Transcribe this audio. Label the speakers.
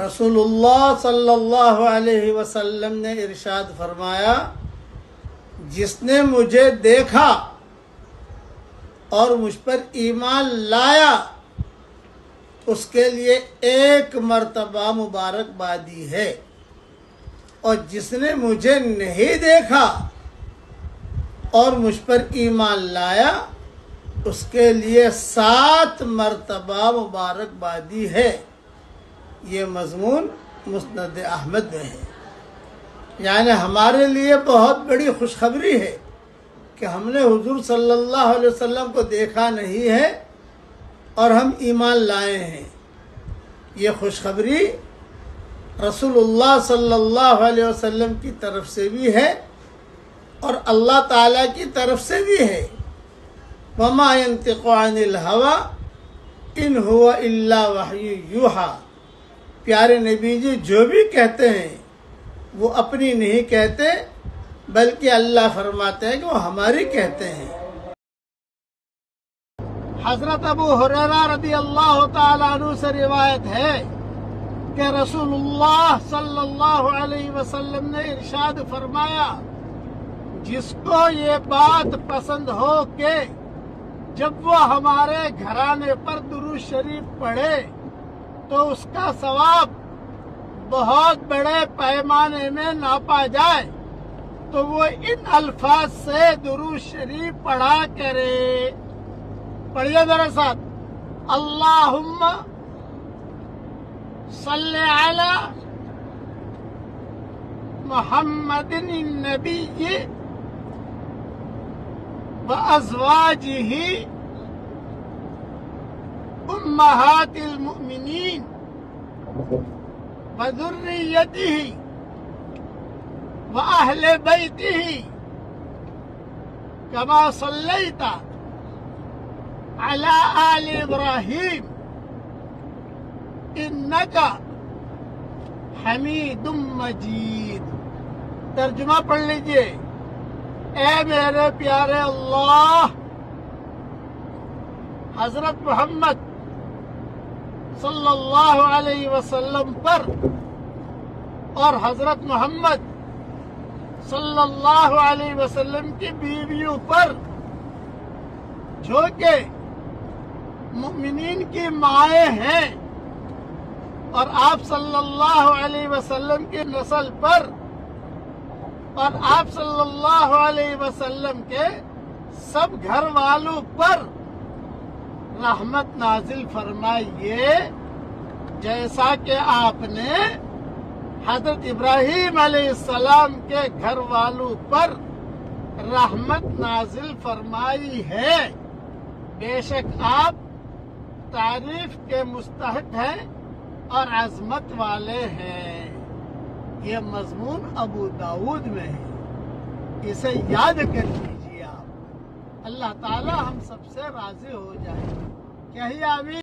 Speaker 1: رسول اللہ صلی اللہ علیہ وسلم نے ارشاد فرمایا، جس نے مجھے دیکھا اور مجھ پر ایمان لایا اس کے لیے ایک مرتبہ مبارکبادی ہے، اور جس نے مجھے نہیں دیکھا اور مجھ پر ایمان لایا اس کے لیے 7 مرتبہ مبارکبادی ہے۔ یہ مضمون مسند احمد میں ہے۔ یعنی ہمارے لیے بہت بڑی خوشخبری ہے کہ ہم نے حضور صلی اللہ علیہ وسلم کو دیکھا نہیں ہے اور ہم ایمان لائے ہیں۔ یہ خوشخبری رسول اللہ صلی اللہ علیہ وسلم کی طرف سے بھی ہے اور اللہ تعالیٰ کی طرف سے بھی ہے۔ وَمَا يَنْطِقُ عَنِ الْهَوَىٰ إِنْ هُوَ إِلَّا وَحْيٌ يُوحَىٰ۔ پیارے نبی جی جو بھی کہتے ہیں وہ اپنی نہیں کہتے بلکہ اللہ فرماتے ہیں کہ وہ ہماری کہتے ہیں۔ حضرت ابو ہریرہ رضی اللہ تعالیٰ عنہ سے روایت ہے کہ رسول اللہ صلی اللہ علیہ وسلم نے ارشاد فرمایا، جس کو یہ بات پسند ہو کہ جب وہ ہمارے گھرانے پر درود شریف پڑھے تو اس کا ثواب بہت بڑے پیمانے میں ناپا جائے تو وہ ان الفاظ سے درود شریف پڑھا کرے۔ پڑھیے میرے ساتھ، اللہم صلی علی محمد النبی وازواجہ امہات المؤمنین وذریتہ وأہل بیتہ کما صلیت علی آل ابراہیم انک حمید مجید۔ ترجمہ پڑھ لیجئے۔ اے میرے پیارے اللہ، حضرت محمد صلی اللہ علیہ وسلم پر اور حضرت محمد صلی اللہ علیہ وسلم کی بیویوں پر جو کہ مؤمنین کی مائیں ہیں، اور آپ صلی اللہ علیہ وسلم کی نسل پر اور آپ صلی اللہ علیہ وسلم کے سب گھر والوں پر رحمت نازل فرمائیے، جیسا کہ آپ نے حضرت ابراہیم علیہ السلام کے گھر والوں پر رحمت نازل فرمائی ہے۔ بے شک آپ تعریف کے مستحق ہیں اور عظمت والے ہیں۔ یہ مضمون ابو داؤد میں ہے، اسے یاد کر لیجیے آپ۔ اللہ تعالی ہم سب سے راضی ہو جائے۔ کہیے آمین۔